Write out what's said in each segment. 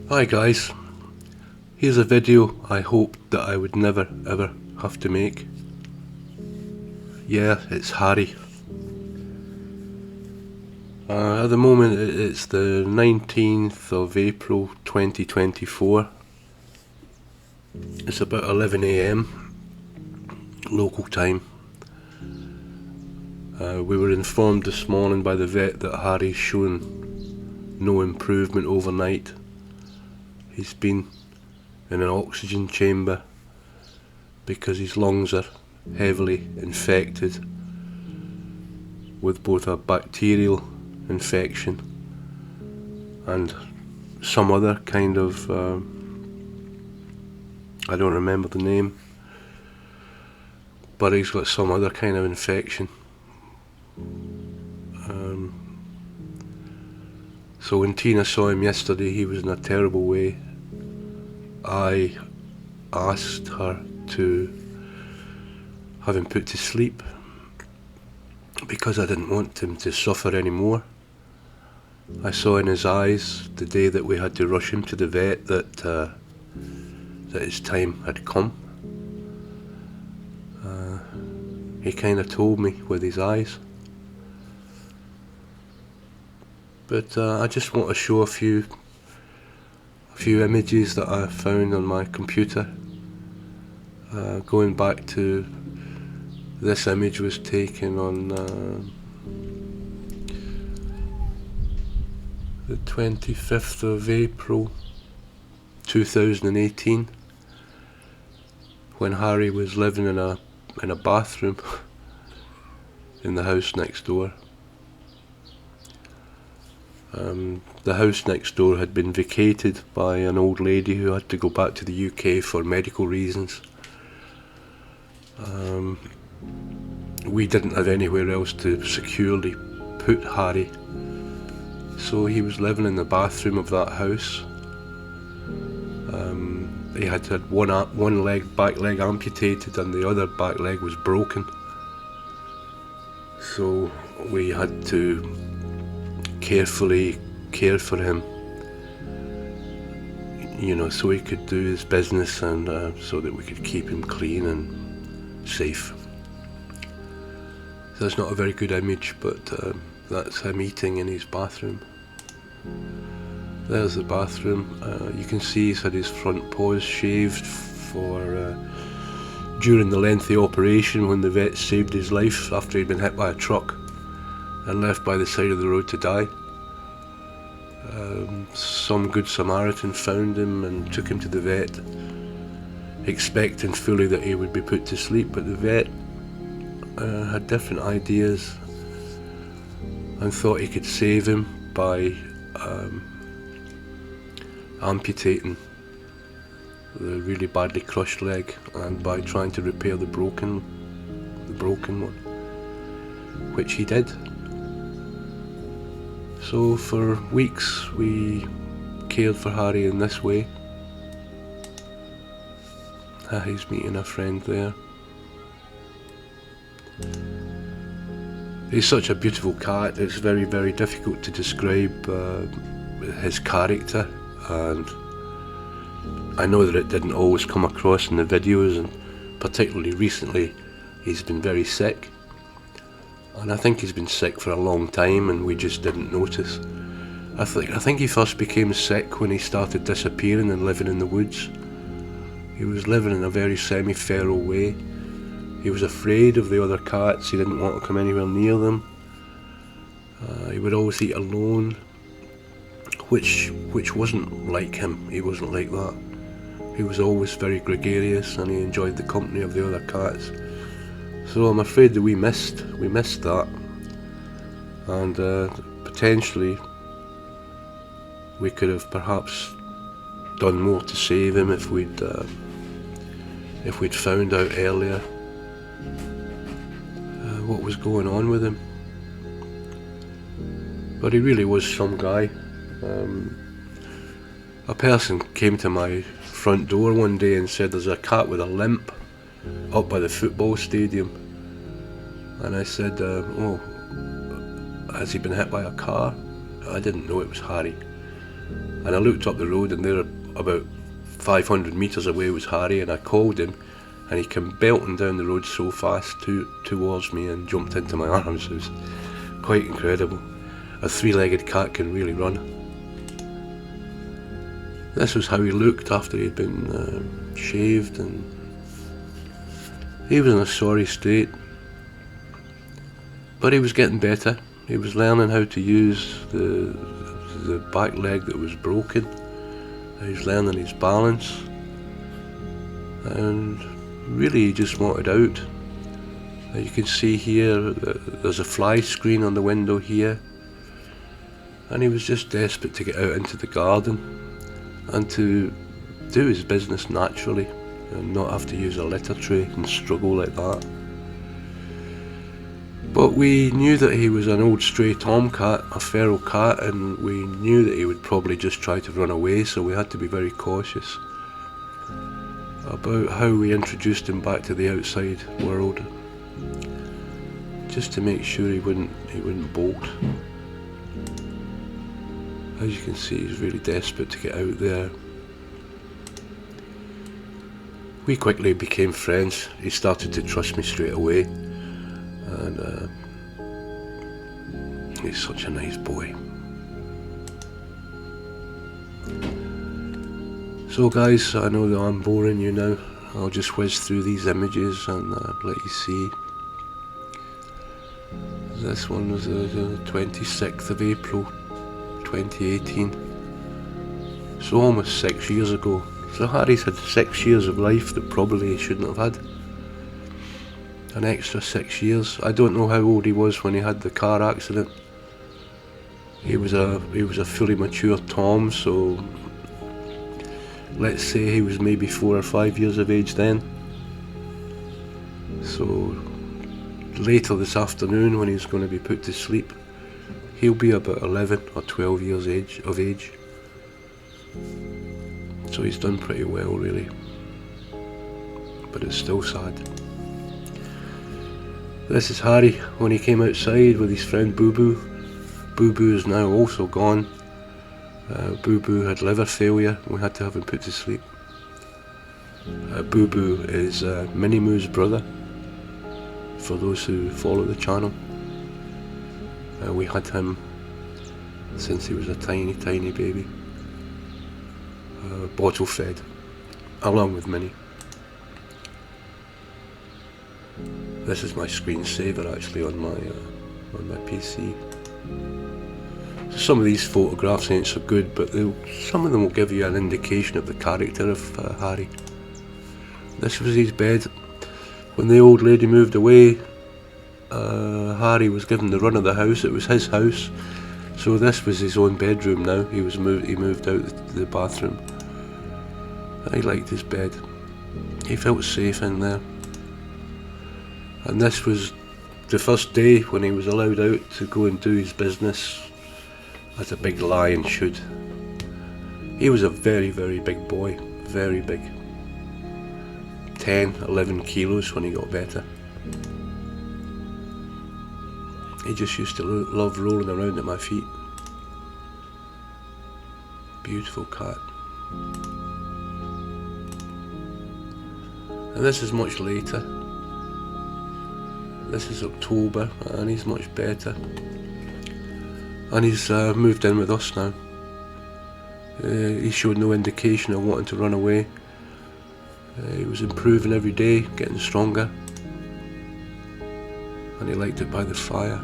Hi guys, here's a video I hoped that I would never ever have to make. Yeah, it's Harry. At the moment it's the 19th of April 2024. It's about 11 AM local time. We were informed this morning by the vet that Harry's shown no improvement overnight. He's been in an oxygen chamber because his lungs are heavily infected with both a bacterial infection and some other kind of I don't remember the name, but he's got some other kind of infection. So when Tina saw him yesterday, he was in a terrible way. I asked her to have him put to sleep because I didn't want him to suffer anymore. I saw in his eyes the day that we had to rush him to the vet that his time had come. He kind of told me with his eyes. But I just want to show a few images that I found on my computer. Going back to, this image was taken on the 25th of April 2018, when Harry was living in a bathroom in the house next door. The house next door had been vacated by an old lady who had to go back to the UK for medical reasons. We didn't have anywhere else to securely put Harry, so he was living in the bathroom of that house. He had one back leg amputated and the other back leg was broken. So we had to carefully care for him, so he could do his business and so that we could keep him clean and safe. That's not a very good image, but that's him eating in his bathroom. There's the bathroom. You can see he's had his front paws shaved during the lengthy operation when the vet saved his life after he'd been hit by a truck and left by the side of the road to die. Some good Samaritan found him and took him to the vet, expecting fully that he would be put to sleep, but the vet had different ideas and thought he could save him by amputating the really badly crushed leg and by trying to repair the broken one, which he did. So for weeks we cared for Harry in this way. He's meeting a friend there. He's such a beautiful cat, it's very, very difficult to describe his character, and I know that it didn't always come across in the videos, and particularly recently he's been very sick. And I think he's been sick for a long time and we just didn't notice. I think he first became sick when he started disappearing and living in the woods. He was living in a very semi-feral way. He was afraid of the other cats, he didn't want to come anywhere near them. He would always eat alone, which wasn't like him. He wasn't like that. He was always very gregarious and he enjoyed the company of the other cats. So I'm afraid that we missed that, and potentially we could have perhaps done more to save him if we'd found out earlier what was going on with him. But he really was some guy. A person came to my front door one day and said there's a cat with a limp up by the football stadium, and I said, has he been hit by a car? I didn't know it was Harry. And I looked up the road, and there, about 500 metres away, was Harry, and I called him, and he came belting down the road so fast towards me and jumped into my arms. It was quite incredible. A three-legged cat can really run. This was how he looked after he'd been shaved, and he was in a sorry state. But he was getting better. He was learning how to use the back leg that was broken. He was learning his balance, and really he just wanted out. You can see here there's a fly screen on the window here, and he was just desperate to get out into the garden and to do his business naturally and not have to use a litter tray and struggle like that. But we knew that he was an old stray tomcat, a feral cat, and we knew that he would probably just try to run away, so we had to be very cautious about how we introduced him back to the outside world, just to make sure he wouldn't bolt. As you can see, he's really desperate to get out there. We quickly became friends. He started to trust me straight away, and he's such a nice boy. So guys, I know that I'm boring you now. I'll just whiz through these images and let you see. This one was the 26th of April 2018. So almost 6 years ago. So Harry's had 6 years of life that probably he shouldn't have had. An extra 6 years. I don't know how old he was when he had the car accident. He was a fully mature Tom, so let's say he was maybe 4 or 5 years of age then. So later this afternoon, when he's going to be put to sleep, he'll be about 11 or 12 years of age. So he's done pretty well, really. But it's still sad. This is Harry when he came outside with his friend Boo Boo. Boo Boo is now also gone. Boo Boo had liver failure, and we had to have him put to sleep. Boo Boo is Minnie Moo's brother, for those who follow the channel. We had him since he was a tiny baby, bottle fed, along with Minnie. This is my screensaver actually on my PC. So some of these photographs ain't so good, but some of them will give you an indication of the character of Harry. This was his bed. When the old lady moved away, Harry was given the run of the house. It was his house, so this was his own bedroom now. He moved out the bathroom. He liked his bed. He felt safe in there. And this was the first day when he was allowed out to go and do his business, as a big lion should. He was a very big boy, very big. 10, 11 kilos when he got better. He just used to love rolling around at my feet. Beautiful cat. And this is much later. This is October, and he's much better. And he's moved in with us now. He showed no indication of wanting to run away. He was improving every day, getting stronger. And he liked it by the fire.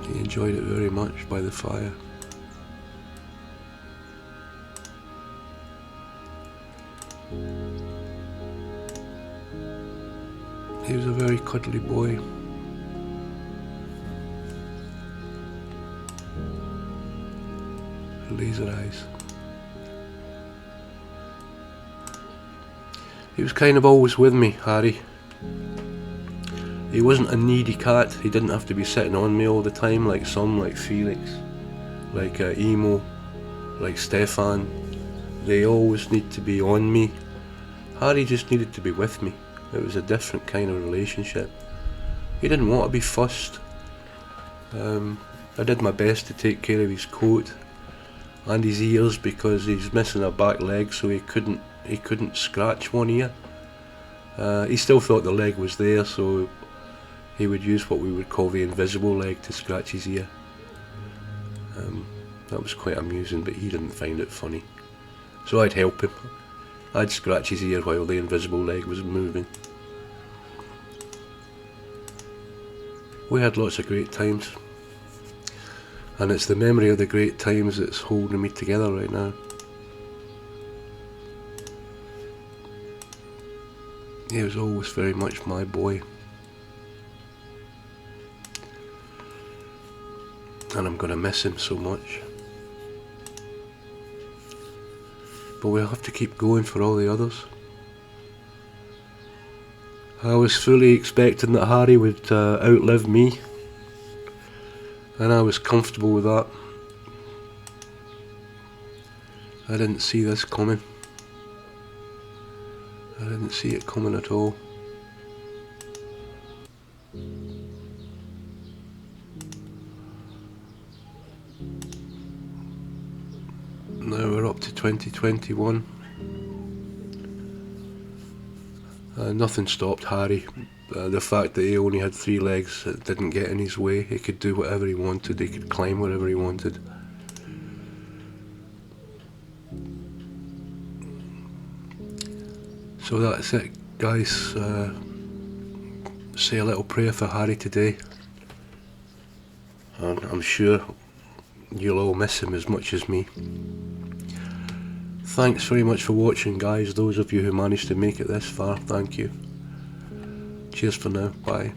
He enjoyed it very much by the fire. He was a very cuddly boy. Laser eyes. He was kind of always with me, Harry. He wasn't a needy cat. He didn't have to be sitting on me all the time like some, like Felix, like Emo, like Stefan. They always need to be on me. Harry just needed to be with me. It was a different kind of relationship. He didn't want to be fussed. I did my best to take care of his coat and his ears because he's missing a back leg, so he couldn't scratch one ear. He still thought the leg was there, so he would use what we would call the invisible leg to scratch his ear. That was quite amusing, but he didn't find it funny. So I'd help him. I'd scratch his ear while the invisible leg was moving. We had lots of great times. And it's the memory of the great times that's holding me together right now. He was always very much my boy. And I'm going to miss him so much. But we'll have to keep going for all the others. I was fully expecting that Harry would outlive me. And I was comfortable with that. I didn't see this coming. I didn't see it coming at all. Now we're up to 2021. Nothing stopped Harry. The fact that he only had 3 legs, it didn't get in his way. He could do whatever he wanted. He could climb wherever he wanted. So that's it, guys. Say a little prayer for Harry today. And I'm sure you'll all miss him as much as me. Thanks very much for watching, guys. Those of you who managed to make it this far, thank you. Cheers for now. Bye.